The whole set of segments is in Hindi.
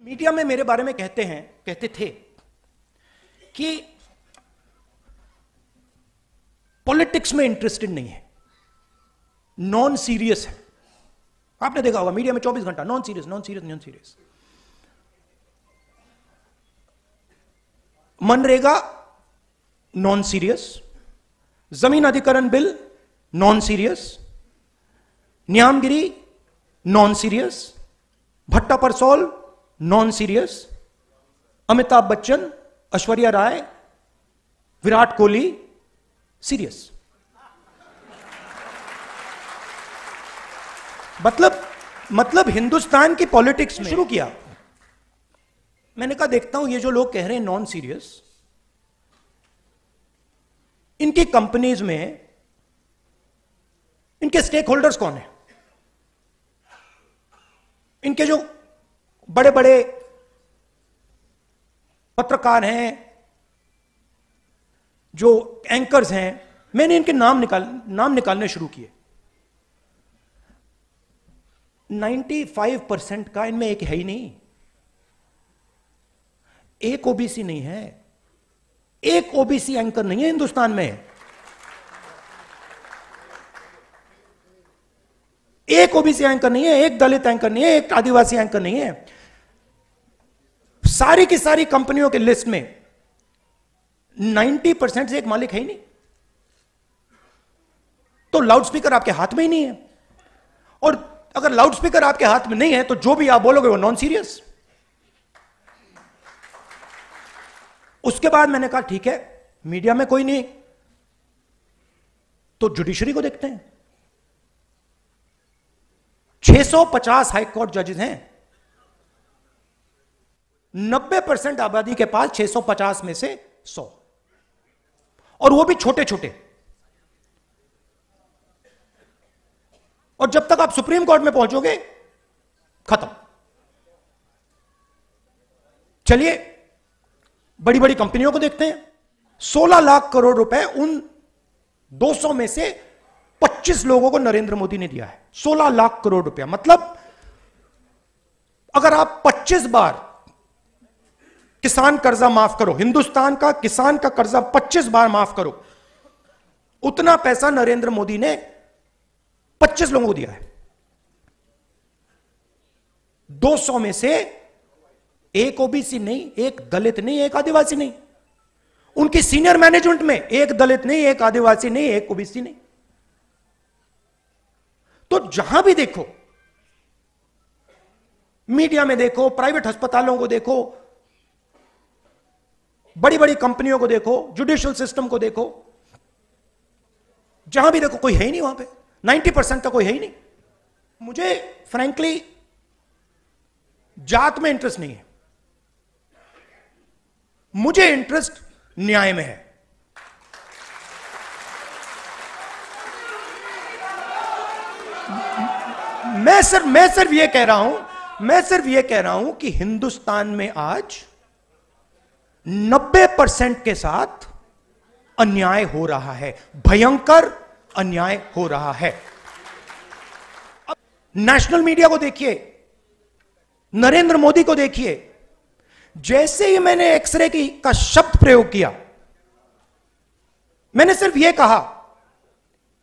मीडिया में मेरे बारे में कहते थे कि पॉलिटिक्स में इंटरेस्टेड नहीं है, नॉन सीरियस है। आपने देखा होगा मीडिया में 24 घंटा non serious. MNREGA non serious, जमीन अधिकरण bill non serious, Niyamgiri non serious, Bhatta Parsaul non serious, Amitabh Bachchan, Aishwarya Rai, Virat Kohli serious. मतलब हिंदुस्तान की पॉलिटिक्स में शुरू किया। मैंने कहा देखता हूं ये जो लोग कह रहे हैं नॉन सीरियस, इनकी कंपनीज में इनके स्टेक होल्डर्स कौन है, इनके जो बड़े बड़े पत्रकार हैं, जो एंकर्स हैं, मैंने इनके नाम निकालने शुरू किए। 95% का इनमें एक है ही नहीं, एक ओबीसी नहीं है, एक ओबीसी एंकर नहीं है हिंदुस्तान में, एक ओबीसी एंकर नहीं है, एक दलित एंकर नहीं है, एक आदिवासी एंकर नहीं है। सारी की सारी कंपनियों के लिस्ट में 90% से एक मालिक है ही नहीं। तो लाउडस्पीकर आपके हाथ में ही नहीं है, और अगर लाउडस्पीकर आपके हाथ में नहीं है तो जो भी आप बोलोगे वो नॉन सीरियस। उसके बाद मैंने कहा ठीक है, मीडिया में कोई नहीं तो जुडिशरी को देखते हैं। 650 हाईकोर्ट जजेस हैं, 90% आबादी के पास 650 में से 100, और वो भी छोटे छोटे। और जब तक आप सुप्रीम कोर्ट में पहुंचोगे खत्म। चलिए बड़ी बड़ी कंपनियों को देखते हैं। 16 लाख करोड़ रुपए उन 200 में से 25 लोगों को नरेंद्र मोदी ने दिया है। 16 लाख करोड़ रुपया, मतलब अगर आप 25 बार किसान कर्जा माफ करो, हिंदुस्तान का किसान का कर्जा 25 बार माफ करो, उतना पैसा नरेंद्र मोदी ने 25 लोगों को दिया है। 200 में से एक ओबीसी नहीं, एक दलित नहीं, एक आदिवासी नहीं। उनकी सीनियर मैनेजमेंट में एक दलित नहीं, एक आदिवासी नहीं, एक ओबीसी नहीं। तो जहां भी देखो, मीडिया में देखो, प्राइवेट अस्पतालों को देखो, बड़ी बड़ी कंपनियों को देखो, जुडिशियल सिस्टम को देखो, जहां भी देखो कोई है ही नहीं। वहां पे 90% का कोई है ही नहीं। मुझे फ्रैंकली जात में इंटरेस्ट नहीं है, मुझे इंटरेस्ट न्याय में है। मैं सिर्फ ये कह रहा हूं कि हिंदुस्तान में आज 90% के साथ अन्याय हो रहा है, भयंकर अन्याय हो रहा है। अब नेशनल मीडिया को देखिए, नरेंद्र मोदी को देखिए, जैसे ही मैंने एक्सरे का शब्द प्रयोग किया, मैंने सिर्फ यह कहा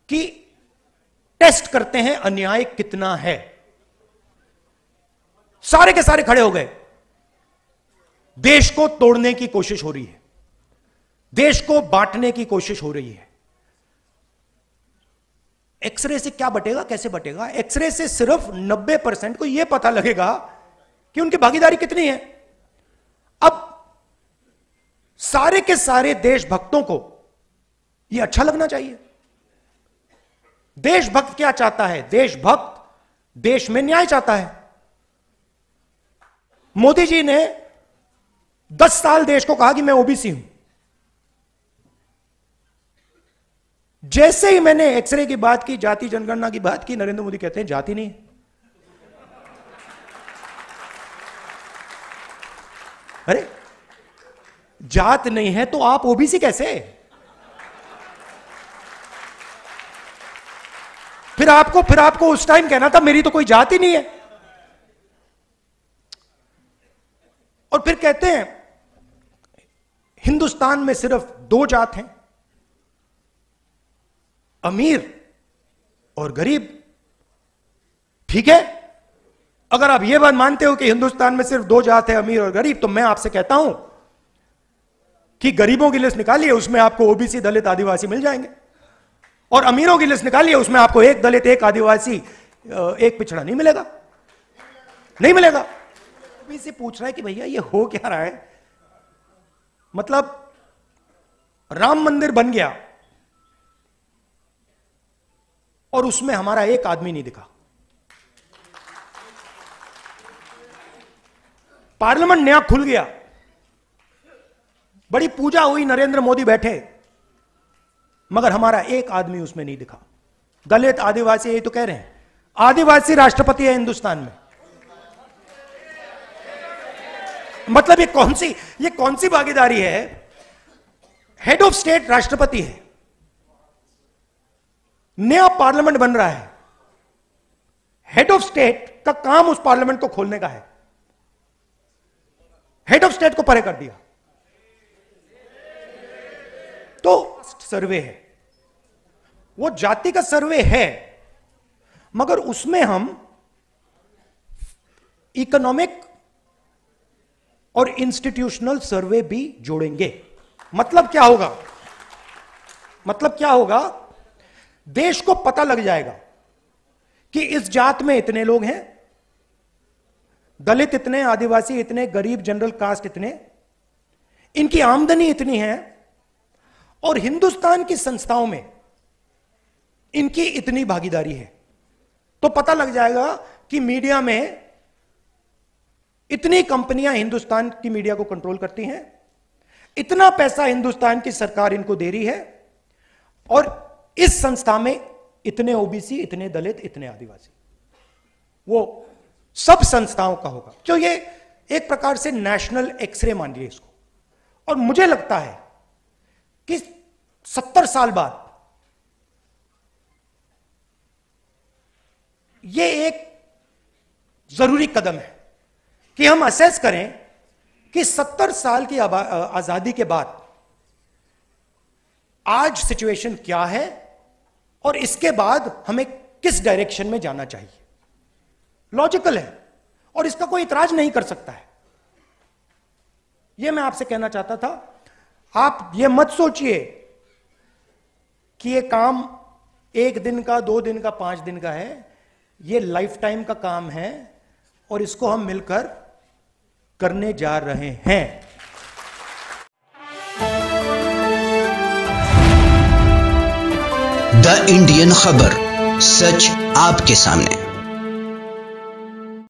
कि टेस्ट करते हैं अन्याय कितना है, सारे के सारे खड़े हो गए। देश को तोड़ने की कोशिश हो रही है, देश को बांटने की कोशिश हो रही है। एक्सरे से क्या बटेगा, कैसे बटेगा? एक्सरे से सिर्फ 90% को यह पता लगेगा कि उनकी भागीदारी कितनी है। अब सारे के सारे देशभक्तों को यह अच्छा लगना चाहिए। देशभक्त क्या चाहता है? देशभक्त देश में न्याय चाहता है। मोदी जी ने 10 साल देश को कहा कि मैं ओबीसी हूं। जैसे ही मैंने एक्सरे की बात की, जाति जनगणना की बात की, नरेंद्र मोदी कहते हैं जाति नहीं। अरे जात नहीं है तो आप ओबीसी कैसे? फिर आपको उस टाइम कहना था मेरी तो कोई जाति नहीं है। फिर कहते हैं हिंदुस्तान में सिर्फ दो जात हैं, अमीर और गरीब। ठीक है, अगर आप यह बात मानते हो कि हिंदुस्तान में सिर्फ दो जात है, अमीर और गरीब, तो मैं आपसे कहता हूं कि गरीबों की लिस्ट निकालिए, उसमें आपको ओबीसी, दलित, आदिवासी मिल जाएंगे, और अमीरों की लिस्ट निकालिए, उसमें आपको एक दलित, एक आदिवासी, एक पिछड़ा नहीं मिलेगा, नहीं मिलेगा। ओबीसी पूछ रहा है कि भैया ये हो क्या रहा है? मतलब राम मंदिर बन गया और उसमें हमारा एक आदमी नहीं दिखा। पार्लियामेंट नया खुल गया, बड़ी पूजा हुई, नरेंद्र मोदी बैठे, मगर हमारा एक आदमी उसमें नहीं दिखा। दलित, आदिवासी, यही तो कह रहे हैं, आदिवासी राष्ट्रपति है हिंदुस्तान में। मतलब ये कौन सी भागीदारी है? हेड ऑफ स्टेट राष्ट्रपति है, नया पार्लियामेंट बन रहा है, हेड ऑफ स्टेट का काम उस पार्लियामेंट को खोलने का है, हेड ऑफ स्टेट को परे कर दिया। तो सर्वे है, वो जाति का सर्वे है, मगर उसमें हम इकोनॉमिक और इंस्टीट्यूशनल सर्वे भी जोड़ेंगे। मतलब क्या होगा? मतलब क्या होगा? देश को पता लग जाएगा कि इस जात में इतने लोग हैं, दलित इतने, आदिवासी इतने, गरीब, जनरल कास्ट इतने, इनकी आमदनी इतनी है, और हिंदुस्तान की संस्थाओं में इनकी इतनी भागीदारी है। तो पता लग जाएगा कि मीडिया में इतनी कंपनियां हिंदुस्तान की मीडिया को कंट्रोल करती हैं, इतना पैसा हिंदुस्तान की सरकार इनको दे रही है, और इस संस्था में इतने ओबीसी, इतने दलित, इतने आदिवासी, वो सब संस्थाओं का होगा। तो ये एक प्रकार से नेशनल एक्सरे मान लिया इसको। और मुझे लगता है कि 70 साल बाद ये एक जरूरी कदम है कि हम असेस करें कि 70 साल की आजादी के बाद आज सिचुएशन क्या है और इसके बाद हमें किस डायरेक्शन में जाना चाहिए। लॉजिकल है और इसका कोई इतराज नहीं कर सकता है। यह मैं आपसे कहना चाहता था। आप यह मत सोचिए कि यह काम 1 दिन का, 2 दिन का, 5 दिन का है। यह लाइफ टाइम का काम है और इसको हम मिलकर करने जा रहे हैं। द इंडियन खबर, सच आपके सामने।